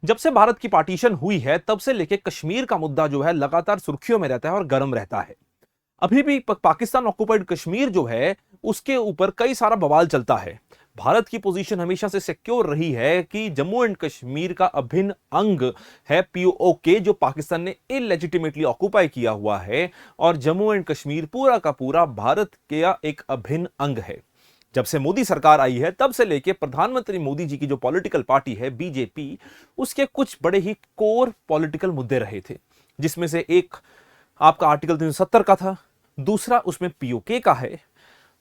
जब से भारत की पार्टीशन हुई है तब से लेके कश्मीर का मुद्दा जो है लगातार सुर्खियों में रहता है और गर्म रहता है। अभी भी पाकिस्तान ऑक्युपाइड कश्मीर जो है उसके ऊपर कई सारा बवाल चलता है। भारत की पोजीशन हमेशा से सिक्योर रही है कि जम्मू एंड कश्मीर का अभिन्न अंग है पीओके, जो पाकिस्तान ने इलेजिटिमेटली ऑक्युपाई किया हुआ है, और जम्मू एंड कश्मीर पूरा का पूरा भारत का एक अभिन्न अंग है। जब से मोदी सरकार आई है तब से लेके प्रधानमंत्री मोदी जी की जो पॉलिटिकल पार्टी है बीजेपी, उसके कुछ बड़े ही कोर पॉलिटिकल मुद्दे रहे थे, जिसमें से एक आपका आर्टिकल 370 का था, दूसरा उसमें पीओके का है।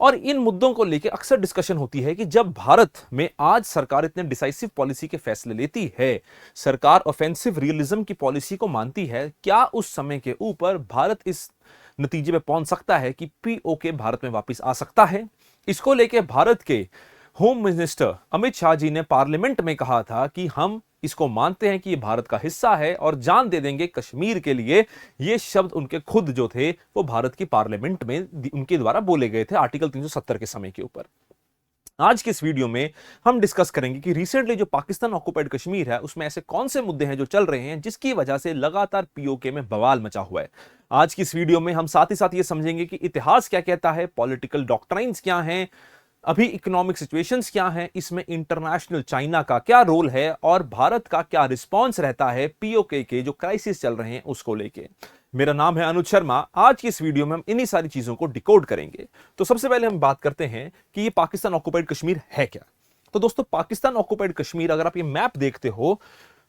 और इन मुद्दों को लेकर अक्सर डिस्कशन होती है कि जब भारत में आज सरकार इतने डिसाइसिव पॉलिसी के फैसले लेती है, सरकार ऑफेंसिव रियलिज्म की पॉलिसी को मानती है, क्या उस समय के ऊपर भारत इस नतीजे पे पहुंच सकता है कि पीओके भारत में वापस आ सकता है? इसको लेकर भारत के होम मिनिस्टर अमित शाह जी ने पार्लियामेंट में कहा था कि हम इसको मानते हैं कि ये भारत का हिस्सा है और जान दे देंगे कश्मीर के लिए। ये शब्द उनके खुद जो थे वो भारत की पार्लियामेंट में उनके द्वारा बोले गए थे आर्टिकल 370 के समय के ऊपर। आज के इस वीडियो में हम डिस्कस करेंगे कि रिसेंटली जो पाकिस्तान ऑक्युपाइड कश्मीर है उसमें ऐसे कौन से मुद्दे हैं जो चल रहे हैं जिसकी वजह से लगातार पीओके में बवाल मचा हुआ है। आज की इस वीडियो में हम साथ ही साथ ये समझेंगे कि इतिहास क्या कहता है, पॉलिटिकल डॉक्ट्राइन्स क्या हैं, अभी इकोनॉमिक सिचुएशंस क्या हैं, इसमें इंटरनेशनल चाइना का क्या रोल है और भारत का क्या रिस्पांस रहता है पीओके के जो क्राइसिस चल रहे हैं उसको लेके। मेरा नाम है अनुज शर्मा। आज की इस वीडियो में हम इन्हीं सारी चीजों को डिकोड करेंगे। तो सबसे पहले हम बात करते हैं कि ये पाकिस्तान ऑक्युपाइड कश्मीर है क्या। तो दोस्तों, पाकिस्तान ऑक्युपाइड कश्मीर, अगर आप ये मैप देखते हो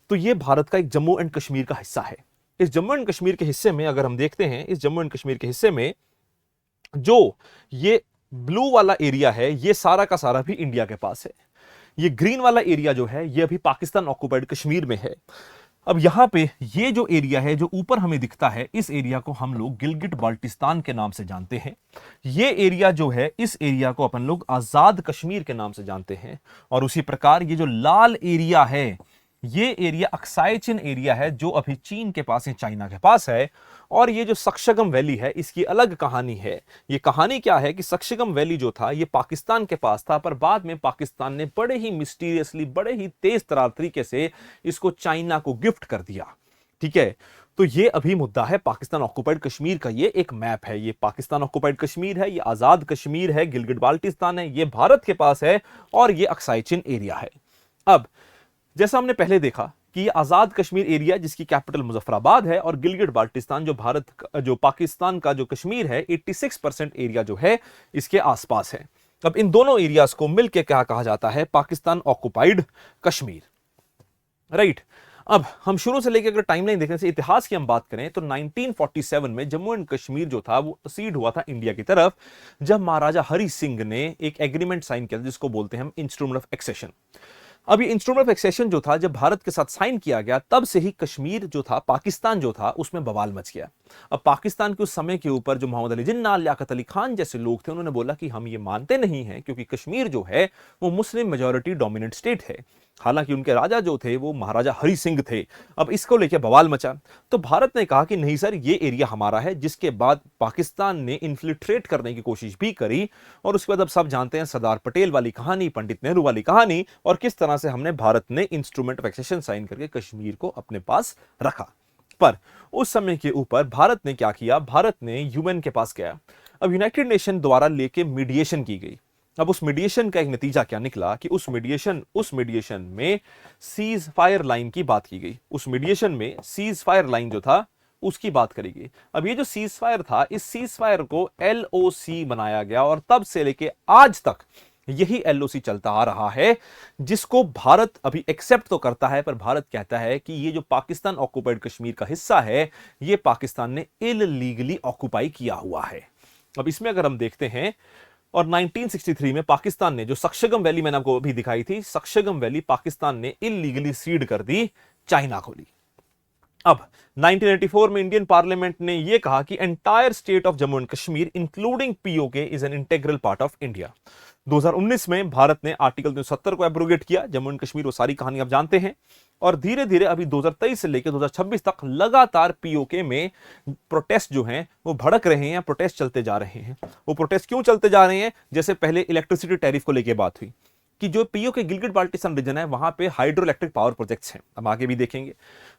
तो ये भारत का एक जम्मू एंड कश्मीर का हिस्सा है। इस जम्मू एंड कश्मीर के हिस्से में अगर हम देखते हैं, इस जम्मू एंड कश्मीर के हिस्से में जो ये ब्लू वाला एरिया है ये सारा का सारा भी इंडिया के पास है। ये ग्रीन वाला एरिया जो है ये अभी पाकिस्तान ऑक्युपाइड कश्मीर में है। अब यहां पे ये जो एरिया है जो ऊपर हमें दिखता है, इस एरिया को हम लोग गिलगिट बाल्टिस्तान के नाम से जानते हैं। ये एरिया जो है, इस एरिया को अपन लोग आजाद कश्मीर के नाम से जानते हैं। और उसी प्रकार ये जो लाल एरिया है, ये एरिया अक्साई चिन एरिया है जो अभी चीन के पास है, चाइना के पास है। और ये जो सक्शगम वैली है इसकी अलग कहानी है। ये कहानी क्या है कि सक्शगम वैली जो था ये पाकिस्तान के पास था, पर बाद में पाकिस्तान ने बड़े ही मिस्टीरियसली, बड़े ही तेज तरार तरीके से इसको चाइना को गिफ्ट कर दिया। ठीक है, तो ये अभी मुद्दा है पाकिस्तान ऑक्युपाइड कश्मीर का। ये एक मैप है, ये पाकिस्तान ऑक्युपाइड कश्मीर है, ये आजाद कश्मीर है, गिलगिट बाल्टिस्तान है, ये भारत के पास है, और ये अक्साई चिन एरिया है। अब जैसा हमने पहले देखा कि ये आजाद कश्मीर एरिया जिसकी कैपिटल मुजफ्फराबाद है, और गिलगिट बाल्टिस्तान जो पाकिस्तान का जो कश्मीर है 86% एरिया जो है इसके आसपास है। अब इन दोनों एरियाज को मिलकर क्या कहा जाता है? Pakistan occupied Kashmir, right. अब हम शुरू से लेकर अगर टाइमलाइन देखने से इतिहास की हम बात करें तो 1947 में जम्मू एंड कश्मीर जो था वो सीड हुआ था इंडिया की तरफ, जब महाराजा हरि सिंह ने एक एग्रीमेंट साइन किया जिसको बोलते हैं हम इंस्ट्रूमेंट ऑफ एक्सेशन। अब ये इंस्ट्रूमेंट ऑफ एक्सेशन जो था जब भारत के साथ साइन किया गया, तब से ही कश्मीर जो था, पाकिस्तान जो था, उसमें बवाल मच गया। अब पाकिस्तान के उस समय के ऊपर जो मोहम्मद अली जिन्ना, लियाकत अली खान जैसे लोग थे, उन्होंने बोला कि हम ये मानते नहीं हैं क्योंकि कश्मीर जो है वो मुस्लिम मेजॉरिटी डोमिनेंट स्टेट है। हालांकि उनके राजा जो थे वो महाराजा हरि सिंह थे। अब इसको लेकर बवाल मचा, तो भारत ने कहा कि नहीं सर, ये एरिया हमारा है। जिसके बाद पाकिस्तान ने इन्फिल्ट्रेट करने की कोशिश भी करी, और उसके बाद अब सब जानते हैं सरदार पटेल वाली कहानी, पंडित नेहरू वाली कहानी, और किस तरह से हमने भारत ने इंस्ट्रूमेंट ऑफ एक्सेशन साइन करके कश्मीर को अपने पास रखा। पर उस समय के ऊपर भारत ने क्या किया? भारत ने यूएन के पास गया। अब यूनाइटेड नेशन द्वारा लेके मीडिएशन की गई। अब उस मीडिएशन का एक नतीजा क्या निकला कि उस मीडिएशन में सीज फायर लाइन की बात की गई। उस मीडिएशन में सीज फायर लाइन जो था उसकी बात करी गई। अब ये जो सीज फायर था, इस सीज फायर को एलओसी बनाया गया, और तब से लेके आज तक यही एलओसी चलता आ रहा है, जिसको भारत अभी एक्सेप्ट तो करता है, पर भारत कहता है कि ये जो पाकिस्तान ऑक्युपाइड कश्मीर का हिस्सा है ये पाकिस्तान ने इल्लीगली ऑक्युपाई किया हुआ है। अब इसमें अगर हम देखते हैं, और 1963 में पाकिस्तान ने जो सक्शगम वैली मैंने आपको अभी दिखाई थी, सक्शगम वैली पाकिस्तान ने इल्लीगली सीड कर दी, चाइना को ली। अब 1984 में इंडियन पार्लियामेंट ने यह कहा कि entire state of Jammu and Kashmir including PoK is an integral part of India. 2019 में भारत ने आर्टिकल 370 को एब्रोगेट किया। जम्मू एंड कश्मीर वो सारी कहानी आप जानते हैं। और धीरे धीरे अभी 2023 से लेकर 2026 तक लगातार पीओके में प्रोटेस्ट जो हैं वो भड़क रहे हैं, प्रोटेस्ट चलते जा रहे हैं। वो प्रोटेस्ट क्यों चलते जा रहे हैं? जैसे पहले इलेक्ट्रिसिटी टैरिफ को लेकर बात हुई, कि जो पीओके गिलगिट बाल्टिस्तान रीजन है वहां पे हाइड्रो इलेक्ट्रिक पावर प्रोजेक्ट्स हैं, हम आगे भी देखेंगे।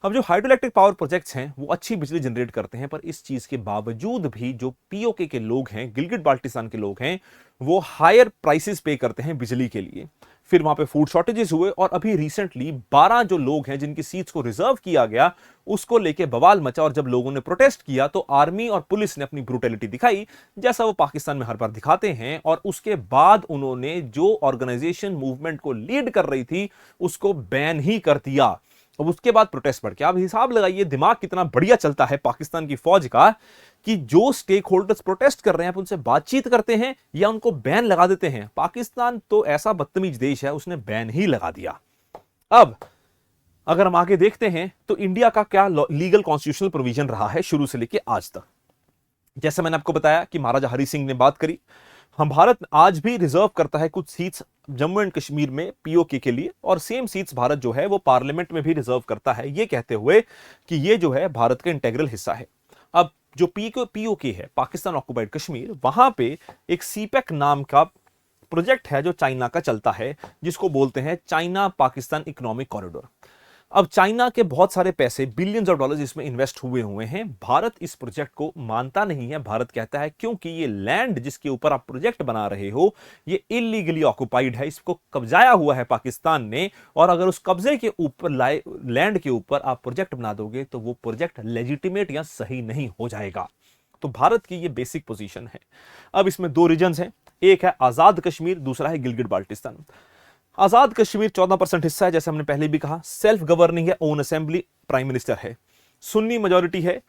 अब जो हाइड्रो इलेक्ट्रिक पावर प्रोजेक्ट्स हैं वो अच्छी बिजली जनरेट करते हैं, पर इस चीज के बावजूद भी जो पीओके के लोग हैं, गिलगिट बाल्टिस्तान के लोग हैं, वो हायर प्राइसेस पे करते हैं बिजली के लिए। फिर वहां पे फूड शॉर्टेजेस हुए और अभी रिसेंटली 12 जो लोग हैं जिनकी सीट्स को रिजर्व किया गया उसको लेके बवाल मचा, और जब लोगों ने प्रोटेस्ट किया तो आर्मी और पुलिस ने अपनी ब्रूटैलिटी दिखाई, जैसा वो पाकिस्तान में हर बार दिखाते हैं। और उसके बाद उन्होंने जो ऑर्गेनाइजेशन मूवमेंट को लीड कर रही थी उसको बैन ही कर दिया। अब उसके बाद प्रोटेस्ट बढ़ के, आप हिसाब लगाइए दिमाग कितना बढ़िया चलता है पाकिस्तान की फौज का, कि जो स्टेक होल्डर्स प्रोटेस्ट कर रहे हैं आप उनसे बातचीत करते हैं या उनको बैन लगा देते हैं। पाकिस्तान तो ऐसा बदतमीज देश है, उसने बैन ही लगा दिया। अब अगर हम आगे देखते हैं तो इंडिया का क्या लीगल कॉन्स्टिट्यूशनल प्रोविजन रहा है शुरू से लेकर आज तक। जैसे मैंने आपको बताया कि महाराजा हरि सिंह ने बात करी, हम भारत आज भी रिजर्व करता है कुछ सीट्स जम्मू एंड कश्मीर में पीओके के लिए, और सेम सीट्स भारत जो है वो पार्लियामेंट में भी रिजर्व करता है, ये कहते हुए कि ये जो है भारत का इंटेग्रल हिस्सा है। अब जो पीओके है, पाकिस्तान ऑक्युपाइड कश्मीर, वहां पे एक सीपेक नाम का प्रोजेक्ट है जो चाइना का चलता है, जिसको बोलते हैं चाइना पाकिस्तान इकोनॉमिक कॉरिडोर। अब चाइना के बहुत सारे पैसे, बिलियंस ऑफ डॉलर्स इसमें इन्वेस्ट हुए हैं। भारत इस प्रोजेक्ट को मानता नहीं है। भारत कहता है क्योंकि ये लैंड जिसके ऊपर आप प्रोजेक्ट बना रहे हो ये इलीगली ऑक्युपाइड है, इसको कब्जाया हुआ है पाकिस्तान ने, और अगर उस कब्जे के ऊपर लैंड के ऊपर आप प्रोजेक्ट बना दोगे तो वो प्रोजेक्ट लेजिटिमेट या सही नहीं हो जाएगा। तो भारत की ये बेसिक पोजीशन है। अब इसमें दो रीजन्स हैं, एक है आजाद कश्मीर, दूसरा है गिलगिट बाल्टिस्तान। आजाद कश्मीर 14% हिस्सा है, जैसे हमने पहले भी कहा, सेल्फ गवर्निंग है, ओन असेंबली, प्राइम मिनिस्टर है, सुन्नी मेजॉरिटी है,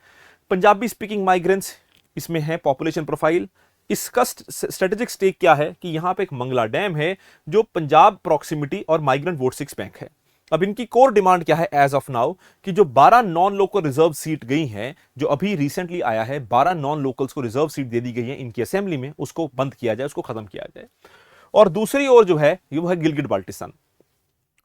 पंजाबी स्पीकिंग माइग्रेंट्स इसमें है पॉपुलेशन प्रोफाइल। इसका स्ट्रेटेजिक स्टेक क्या है कि यहां पे एक मंगला डैम है जो पंजाब प्रॉक्सिमिटी और माइग्रेंट वोट सिक्स बैंक है। अब इनकी कोर डिमांड क्या है एज ऑफ नाउ, कि जो 12 नॉन लोकल रिजर्व सीट गई हैं, जो अभी रिसेंटली आया है 12 नॉन लोकल्स को रिजर्व सीट दे दी गई है इनकी असेंबली में, उसको बंद किया जाए, उसको खत्म किया जाए। और दूसरी ओर जो है वो है गिलगिट बाल्टिस्तान।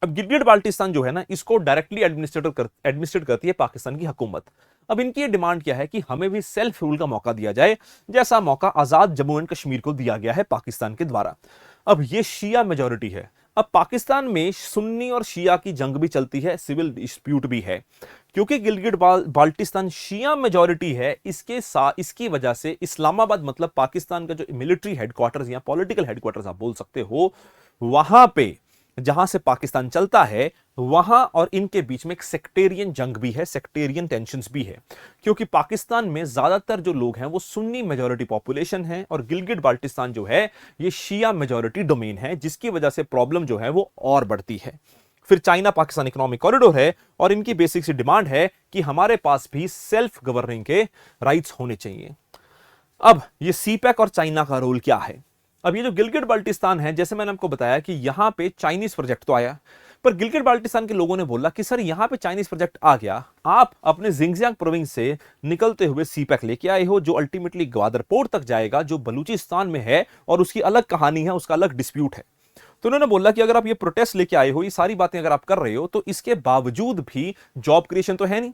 अब गिलगिट बाल्टिस्तान जो है ना, इसको डायरेक्टली एडमिनिस्ट्रेट करती है पाकिस्तान की हुकूमत। अब इनकी ये डिमांड क्या है कि हमें भी सेल्फ रूल का मौका दिया जाए, जैसा मौका आजाद जम्मू एंड कश्मीर को दिया गया है पाकिस्तान के द्वारा। अब ये शिया मेजॉरिटी है। अब पाकिस्तान में सुन्नी और शिया की जंग भी चलती है, सिविल डिस्प्यूट भी है, क्योंकि गिलगिट बाल्टिस्तान शिया मेजॉरिटी है। इसकी वजह से इस्लामाबाद, मतलब पाकिस्तान का जो मिलिट्री हेडक्वार्टर्स या पॉलिटिकल हेडक्वार्टर्स आप बोल सकते हो, वहां पे जहां से पाकिस्तान चलता है, वहां और इनके बीच में एक सेक्टेरियन जंग भी है, सेक्टेरियन टेंशंस भी है, क्योंकि पाकिस्तान में ज्यादातर जो लोग हैं वो सुन्नी मेजॉरिटी पॉपुलेशन है और गिलगिट बाल्टिस्तान जो है ये शिया मेजॉरिटी डोमेन है, जिसकी वजह से प्रॉब्लम जो है वो और बढ़ती है। फिर चाइना पाकिस्तान इकोनॉमिक कॉरिडोर है और इनकी बेसिक सी डिमांड है कि हमारे पास भी सेल्फ गवर्निंग के राइट्स होने चाहिए। अब ये सीपैक और चाइना का रोल क्या है? अब ये जो गिलगिट बाल्टिस्तान है, जैसे मैंने आपको बताया कि यहां पे चाइनीज प्रोजेक्ट तो आया, पर गिलगिट बाल्टिस्तान के लोगों ने बोला कि सर यहां पे चाइनीज प्रोजेक्ट आ गया, आप अपने जिंगजियांग प्रोविंस से निकलते हुए सीपैक लेके आए हो जो अल्टीमेटली ग्वादर पोर्ट तक जाएगा, जो बलूचिस्तान में है, और उसकी अलग कहानी है, उसका अलग डिस्प्यूट है। तो उन्होंने बोला कि अगर आप ये प्रोटेस्ट लेके आए हो, ये सारी बातें अगर आप कर रहे हो, तो इसके बावजूद भी जॉब क्रिएशन तो है नहीं,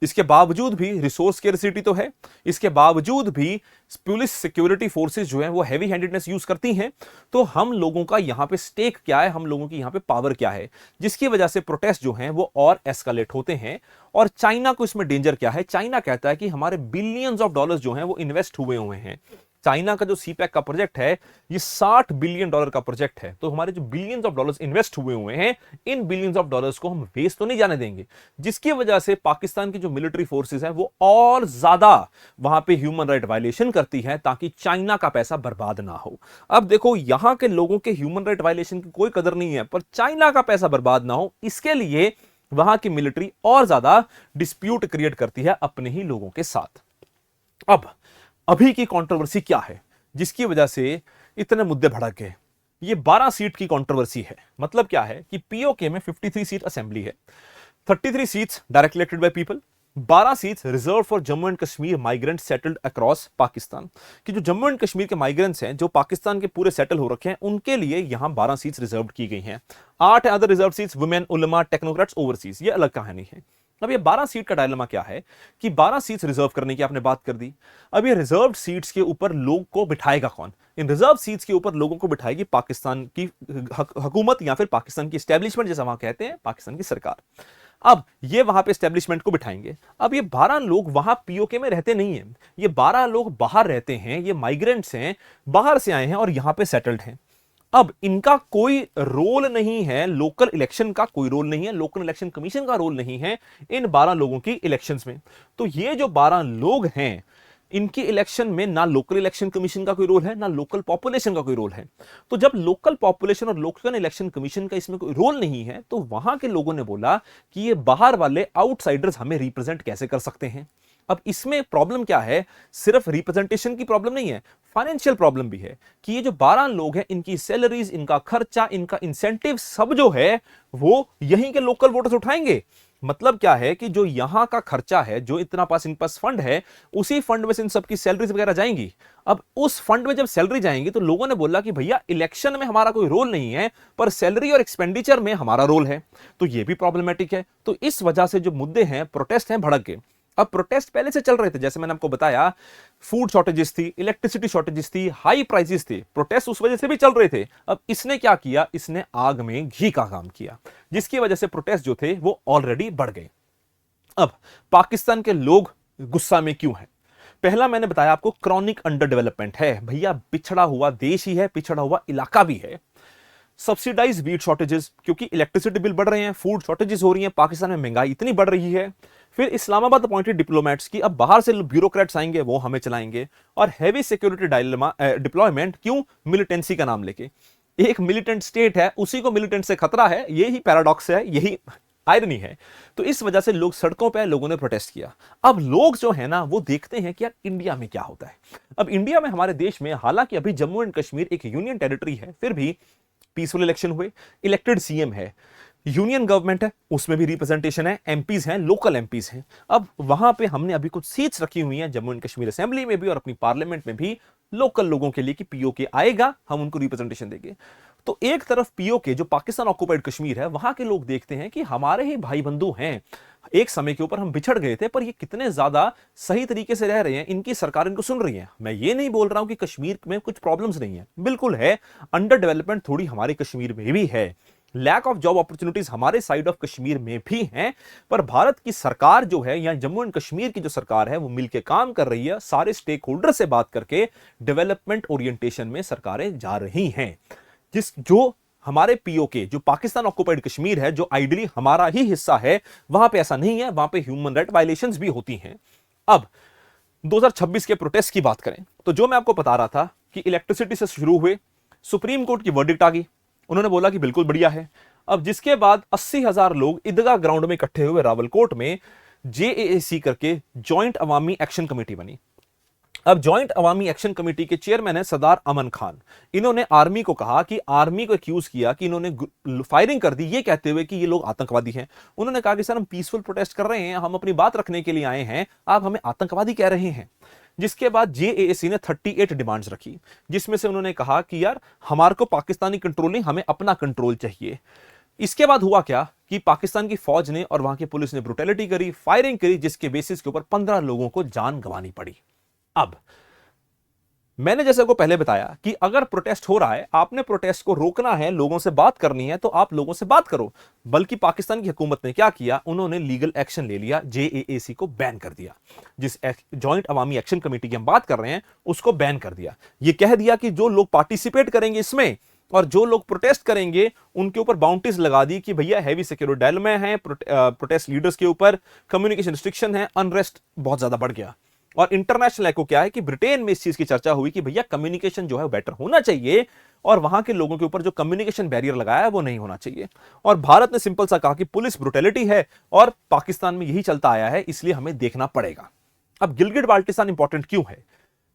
इसके बावजूद भी रिसोर्स स्केर्सिटी तो है, इसके बावजूद भी पुलिस सिक्योरिटी फोर्सेस जो है वो हैवी हैंडेडनेस यूज करती हैं, तो हम लोगों का यहां पे स्टेक क्या है, हम लोगों की यहां पे पावर क्या है, जिसकी वजह से प्रोटेस्ट जो हैं वो और एस्केलेट होते हैं। और चाइना को इसमें डेंजर क्या है? चाइना कहता है कि हमारे बिलियंस ऑफ डॉलर्स जो हैं वो इन्वेस्ट हुए हैं। चाइना का जो सीपैक का प्रोजेक्ट है ये $60 बिलियन का प्रोजेक्ट है, तो हमारे जो बिलियंस ऑफ डॉलर्स इन्वेस्ट हुए हैं, इन बिलियंस ऑफ डॉलर्स को हम वेस्ट तो नहीं जाने देंगे, जिसकी वजह से पाकिस्तान की जो मिलिट्री फोर्सेस है वो और ज्यादा वहां पे ह्यूमन राइट वायलेशन करती है, ताकि चाइना का पैसा बर्बाद ना हो। अब देखो, यहां के लोगों के ह्यूमन राइट वायलेशन की कोई कदर नहीं है, पर चाइना का पैसा बर्बाद ना हो, इसके लिए वहां की मिलिट्री और ज्यादा डिस्प्यूट क्रिएट करती है अपने ही लोगों के साथ। अब अभी की कंट्रोवर्सी क्या है जिसकी वजह से इतने मुद्दे भड़क गए? ये 12 सीट की कंट्रोवर्सी है। मतलब क्या है कि पीओके में 53 सीट असेंबली है, 33 seats direct elected by people, 12 seats reserve for Jammu and Kashmir migrant settled across Pakistan, कि जो जम्मू एंड कश्मीर के माइग्रेंट्स हैं जो पाकिस्तान के पूरे सेटल हो रखे हैं, उनके लिए यहां 12 सीट्स रिजर्व की गई हैं। 8 अदर रिजर्व सीट्स वुमेन, उलमा, टेक्नोक्रेट्स, ओवरसीज, ये अलग कहानी है। अब ये 12 सीट का डायलेमा क्या है कि 12 सीट्स रिजर्व करने की आपने बात कर दी। अब ये रिजर्व्ड सीट्स के ऊपर लोग को बिठाएगा कौन? इन रिजर्व सीट्स के ऊपर लोगों को बिठाएगी पाकिस्तान की हुकूमत या फिर पाकिस्तान की एस्टेब्लिशमेंट, जैसा वहां कहते हैं, पाकिस्तान की सरकार। अब ये वहां पे एस्टेब्लिशमेंट को बिठाएंगे। अब ये 12 लोग वहां पीओके में रहते नहीं हैं, ये 12 लोग बाहर रहते हैं, ये माइग्रेंट्स हैं, बाहर से आए हैं और यहां पे सेटल्ड हैं। अब इनका कोई रोल नहीं है, लोकल इलेक्शन का कोई रोल नहीं है, लोकल इलेक्शन कमीशन का रोल नहीं है इन 12 लोगों की इलेक्शंस में। तो ये जो 12 लोग हैं, इनकी इलेक्शन में ना लोकल इलेक्शन कमीशन का कोई रोल है, ना लोकल पॉपुलेशन का कोई रोल है। तो जब लोकल पॉपुलेशन और लोकल इलेक्शन कमीशन का इसमें कोई रोल नहीं है, तो वहां के लोगों ने बोला कि ये बाहर वाले आउटसाइडर्स हमें रिप्रेजेंट कैसे कर सकते हैं। अब इसमें प्रॉब्लम क्या है? सिर्फ रिप्रेजेंटेशन की प्रॉब्लम नहीं है, फाइनेंशियल प्रॉब्लम भी है कि ये जो 12 लोग हैं, इनकी सैलरीज, इनका खर्चा, इनका इंसेंटिव सब जो है वो यहीं के लोकल वोटर्स उठाएंगे। मतलब क्या है कि जो यहां का खर्चा है, जो इतना पास इन पास फंड है, उसी फंड में से इन सबकी सैलरीज वगैरह जाएंगी। अब उस फंड में जब सैलरी जाएंगी तो लोगों ने बोला कि भैया इलेक्शन में हमारा कोई रोल नहीं है, पर सैलरी और एक्सपेंडिचर में हमारा रोल है। तो यह भी प्रॉब्लमेटिक है। तो इस वजह से जो मुद्दे हैं, प्रोटेस्ट हैं, भड़क गए। अब प्रोटेस्ट पहले से चल रहे थे, जैसे मैंने आपको बताया, फूड शॉर्टेजेस थी, इलेक्ट्रिसिटी शॉर्टेजेस थी, हाई प्राइसेस थे, प्रोटेस्ट उस वजह से भी चल रहे थे। अब इसने क्या किया? इसने आग में घी का काम किया, जिसकी वजह से प्रोटेस्ट जो थे वो ऑलरेडी बढ़ गए। अब पाकिस्तान के लोग गुस्सा में क्यों हैं? पहला मैंने बताया आपको, क्रॉनिक अंडर डेवलपमेंट है भैया, पिछड़ा हुआ देश ही है, पिछड़ा हुआ इलाका भी है। सब्सिडाइज वीट शॉर्टेजेस, क्योंकि इलेक्ट्रिसिटी बिल बढ़ रहे हैं, फूड शॉर्टेजेस हो रही हैं, पाकिस्तान में महंगाई इतनी बढ़ रही है। फिर इस्लामाबाद अपॉइंटेड डिप्लोमेट्स की, अब बाहर से ब्यूरोक्रेट्स आएंगे, वो हमें चलाएंगे। और हैवी सिक्योरिटी डिप्लॉयमेंट, क्यों? मिलिटेंसी का नाम लेके। एक मिलिटेंट स्टेट है, उसी को मिलिटेंट से खतरा है, यही पैराडॉक्स है, यही आयरनी है। तो इस वजह से लोग सड़कों पे, लोगों ने प्रोटेस्ट किया। अब लोग जो है ना, वो देखते हैं कि यार इंडिया में क्या होता है। अब इंडिया में, हमारे देश में, हालांकि अभी जम्मू एंड कश्मीर एक यूनियन टेरिटरी है, फिर भी पीसफुल इलेक्शन हुए, इलेक्टेड सीएम है, यूनियन गवर्नमेंट है, उसमें भी रिप्रेजेंटेशन है, एमपीज हैं, लोकल एमपीज हैं। अब वहां पे हमने अभी कुछ सीट्स रखी हुई हैं जम्मू एंड कश्मीर असेंबली में भी और अपनी पार्लियामेंट में भी, लोकल लोगों के लिए कि पीओके आएगा, हम उनको रिप्रेजेंटेशन देंगे। तो एक तरफ पीओके, जो पाकिस्तान ऑक्युपाइड कश्मीर है, वहां के लोग देखते हैं कि हमारे ही भाई बंधु हैं, एक समय के ऊपर हम बिछड़ गए थे, पर ये कितने ज्यादा सही तरीके से रह रहे हैं, इनकी सरकार इनको सुन रही है। मैं ये नहीं बोल रहा हूं कि कश्मीर में कुछ प्रॉब्लम्स नहीं है, बिल्कुल है, अंडर डेवलपमेंट थोड़ी हमारे कश्मीर में भी है, लैक ऑफ जॉब अपॉर्चुनिटीज हमारे साइड ऑफ कश्मीर में भी हैं, पर भारत की सरकार जो है, या जम्मू एंड कश्मीर की जो सरकार है, वो मिलकर काम कर रही है, सारे स्टेक होल्डर से बात करके डेवलपमेंट ओरिएंटेशन में सरकारें जा रही हैं। जो हमारे पीओके, जो पाकिस्तान ऑक्युपाइड कश्मीर है, जो आइडियली हमारा ही हिस्सा है, वहां पे ऐसा नहीं है, वहां पे ह्यूमन राइट वायलेशंस भी होती हैं। अब 2026 के प्रोटेस्ट की बात करें तो जो मैं आपको बता रहा था कि इलेक्ट्रिसिटी से शुरू हुए, सुप्रीम कोर्ट की वर्डिक्ट आ गई, उन्होंने बोला कि बिल्कुल बढ़िया है। अब जिसके बाद 80,000 लोग ईदगाह ग्राउंड में इकट्ठे हुए रावलकोट में, जेएसी करके जॉइंट अवामी एक्शन कमेटी बनी। अब जॉइंट अवामी एक्शन कमेटी के चेयरमैन है सरदार अमन खान। इन्होंने आर्मी को कहा कि, आर्मी को एक्यूज किया कि इन्होंने फायरिंग कर दी, ये कहते हुए कि ये लोग आतंकवादी हैं। उन्होंने कहा कि सर, हम पीसफुल प्रोटेस्ट कर रहे हैं, हम अपनी बात रखने के लिए आए हैं, आप हमें आतंकवादी कह रहे हैं। जिसके बाद जेएसी ने 38 डिमांड्स रखी, जिसमें से उन्होंने कहा कि यार हमारे को पाकिस्तानी कंट्रोल नहीं, हमें अपना कंट्रोल चाहिए। इसके बाद हुआ क्या कि पाकिस्तान की फौज ने और वहां की पुलिस ने ब्रुटैलिटी करी, फायरिंग करी, जिसके बेसिस के ऊपर 15 लोगों को जान गंवानी पड़ी। अब मैंने जैसे को पहले बताया कि अगर प्रोटेस्ट हो रहा है, आपने प्रोटेस्ट को रोकना है, लोगों से बात करनी है, तो आप लोगों से बात करो। बल्कि पाकिस्तान की हुकूमत ने क्या किया, उन्होंने लीगल एक्शन ले लिया, जेएसी को बैन कर दिया। जिस जॉइंट अवामी एक्शन कमेटी की हम बात कर रहे हैं, उसको बैन कर दिया। यह कह दिया कि जो लोग पार्टिसिपेट करेंगे इसमें और जो लोग प्रोटेस्ट करेंगे, उनके ऊपर बाउंड्रीज लगा दी कि भैया हैवी सिक्योरिटी डायलेमा है, प्रोटेस्ट लीडर्स के ऊपर कम्युनिकेशन रिस्ट्रिक्शन है, अनरेस्ट बहुत ज्यादा बढ़ गया। और इंटरनेशनल एको क्या है कि ब्रिटेन में इस चीज की चर्चा हुई कि भैया कम्युनिकेशन जो है बेटर होना चाहिए, और वहां के लोगों के ऊपर जो कम्युनिकेशन बैरियर लगाया है वो नहीं होना चाहिए। और भारत ने सिंपल सा कहा कि पुलिस ब्रुटैलिटी है और पाकिस्तान में यही चलता आया है, इसलिए हमें देखना पड़ेगा। अब गिलगिट बाल्टिस्तान इंपॉर्टेंट क्यों है?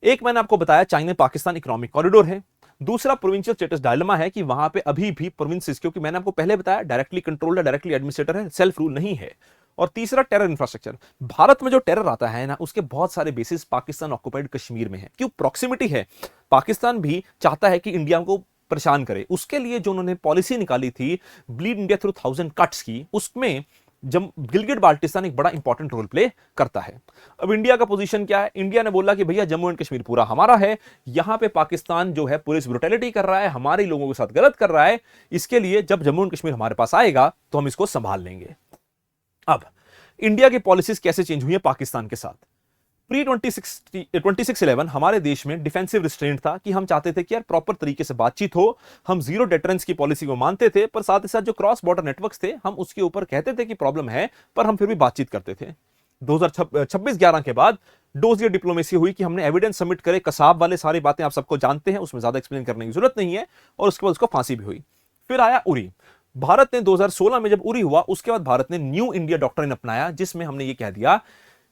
एक मैंने आपको बताया, चाइना पाकिस्तान इकोनॉमिक कॉरिडोर है। दूसरा, प्रोविंशियल स्टेटस डायलेमा है कि वहां पे अभी भी प्रोविंसेस, क्योंकि मैंने आपको पहले बताया डायरेक्टली कंट्रोल्ड है, डायरेक्टली एडमिनिस्ट्रेटर है, सेल्फ रूल नहीं है। और तीसरा, टेरर इंफ्रास्ट्रक्चर। भारत में जो टेरर आता है ना, उसके बहुत सारे बेसिस पाकिस्तान ऑक्युपाइड कश्मीर में है। क्यों? प्रॉक्सिमिटी है। पाकिस्तान भी चाहता है कि इंडिया को परेशान करे। उसके लिए जो उन्होंने पॉलिसी निकाली थी, ब्लीड इंडिया थ्रू 1000 कट्स की, उसमें गिलगिट बाल्टिस्तान एक बड़ा इंपॉर्टेंट रोल प्ले करता है। अब इंडिया का पोजीशन क्या है? इंडिया ने बोला कि भैया जम्मू एंड कश्मीर पूरा हमारा है, यहां पे पाकिस्तान जो है पुलिस ब्रुटैलिटी कर रहा है, हमारे लोगों के साथ गलत कर रहा है, इसके लिए जब जम्मू एंड कश्मीर हमारे पास आएगा तो हम इसको संभाल लेंगे। अब इंडिया की पॉलिसीज कैसे चेंज हुई है पाकिस्तान के साथ? प्री 2611 हमारे देश में डिफेंसिव रिस्ट्रेंट था कि हम चाहते थे कि यार प्रॉपर तरीके से बातचीत हो, हम जीरो डेटरेंस की पॉलिसी को मानते थे, पर साथ ही साथ जो क्रॉस बॉर्डर नेटवर्क्स थे हम उसके ऊपर कहते थे कि प्रॉब्लम है, पर हम फिर भी बातचीत करते थे। 2026-11 के बाद डोजियर डिप्लोमेसी हुई कि हमने एविडेंस सबमिट करे, कसाब वाले सारी बातें आप सबको जानते हैं, उसमें ज्यादा एक्सप्लेन करने की जरूरत नहीं है, और उसके बाद उसको फांसी भी हुई। फिर आया उरी। भारत ने 2016 में जब उरी हुआ उसके बाद भारत ने न्यू इंडिया डॉक्ट्रिन अपनाया, जिसमें हमने ये कह दिया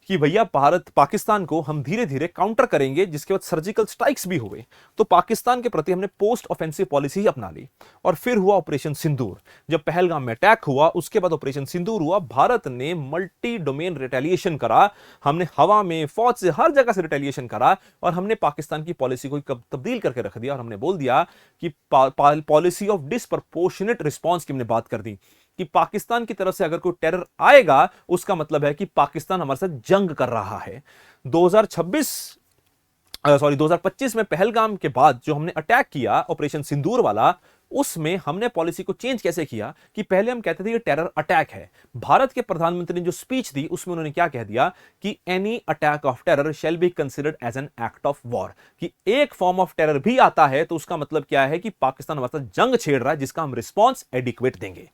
कि भैया भारत पाकिस्तान को हम धीरे धीरे काउंटर करेंगे, जिसके बाद सर्जिकल स्ट्राइक्स भी हुए। तो पाकिस्तान के प्रति हमने पोस्ट ऑफेंसिव पॉलिसी ही अपना ली, और फिर हुआ ऑपरेशन सिंदूर। जब पहलगाम में अटैक हुआ उसके बाद ऑपरेशन सिंदूर हुआ, भारत ने मल्टी डोमेन रिटेलिएशन करा, हमने हवा में फौज से हर जगह से रिटेलिएशन करा, और हमने पाकिस्तान की पॉलिसी को तब्दील करके रख दिया, और हमने बोल दिया कि पॉलिसी ऑफ डिसप्रपोर्शनेट रिस्पॉन्स की हमने बात कर दी कि पाकिस्तान की तरफ से अगर कोई टेरर आएगा उसका मतलब है कि पाकिस्तान हमारे साथ जंग कर रहा है। 2025 में पहलगाम के बाद जो हमने अटैक किया ऑपरेशन सिंदूर वाला, उसमें हमने पॉलिसी को चेंज कैसे किया कि पहले हम कहते थे ये टेरर अटैक है। भारत के प्रधानमंत्री ने जो स्पीच दी उसमें उन्होंने क्या कह दिया कि any attack of terror shall be considered as an act of war, कि एक फॉर्म ऑफ टेरर भी आता है तो उसका मतलब क्या है कि पाकिस्तान हमारे साथ जंग छेड़ रहा है, जिसका हम रिस्पॉन्स एडिक्वेट देंगे।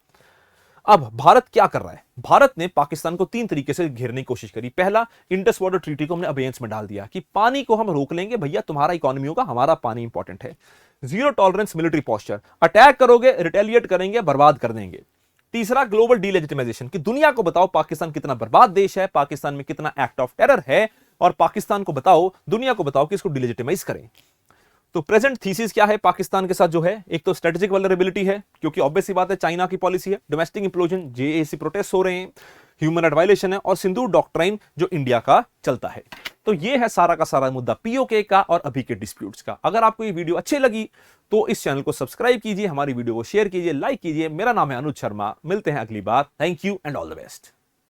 अब भारत क्या कर रहा है? भारत ने पाकिस्तान को 3 तरीके से घेरने की कोशिश करी। पहला, इंडस वाटर ट्रीटी को हमने अबेयंस में डाल दिया कि पानी को हम रोक लेंगे, भैया तुम्हारा इकोनॉमी होगा, हमारा पानी इंपॉर्टेंट है। Zero tolerance military posture, attack करोगे रिटेलिएट करेंगे, बर्बाद कर देंगे। तीसरा, ग्लोबल डीलेजिटिमाइजेशन, कि दुनिया को बताओ पाकिस्तान कितना बर्बाद देश है, पाकिस्तान में कितना एक्ट ऑफ टेरर है, और पाकिस्तान को बताओ, दुनिया को बताओ कि इसको डीलेजिटिमाइज करें। तो प्रेजेंट थीसिस क्या है पाकिस्तान के साथ जो है? एक तो स्ट्रेटेजिक वल्नरेबिलिटी है, क्योंकि ऑब्वियस सी बात है चाइना की पॉलिसी है, डोमेस्टिक इंप्लोजन, जेएसी प्रोटेस्ट हो रहे हैं, ह्यूमन राइट वायलेशन है, और सिंदूर डॉक्ट्राइन जो इंडिया का चलता है। तो ये है सारा का सारा मुद्दा पीओके का और अभी के डिस्प्यूट्स का। अगर आपको ये वीडियो अच्छी लगी तो इस चैनल को सब्सक्राइब कीजिए, हमारी वीडियो को शेयर कीजिए, लाइक कीजिए। मेरा नाम है अनुज शर्मा, मिलते हैं अगली बार। Thank you and all the best.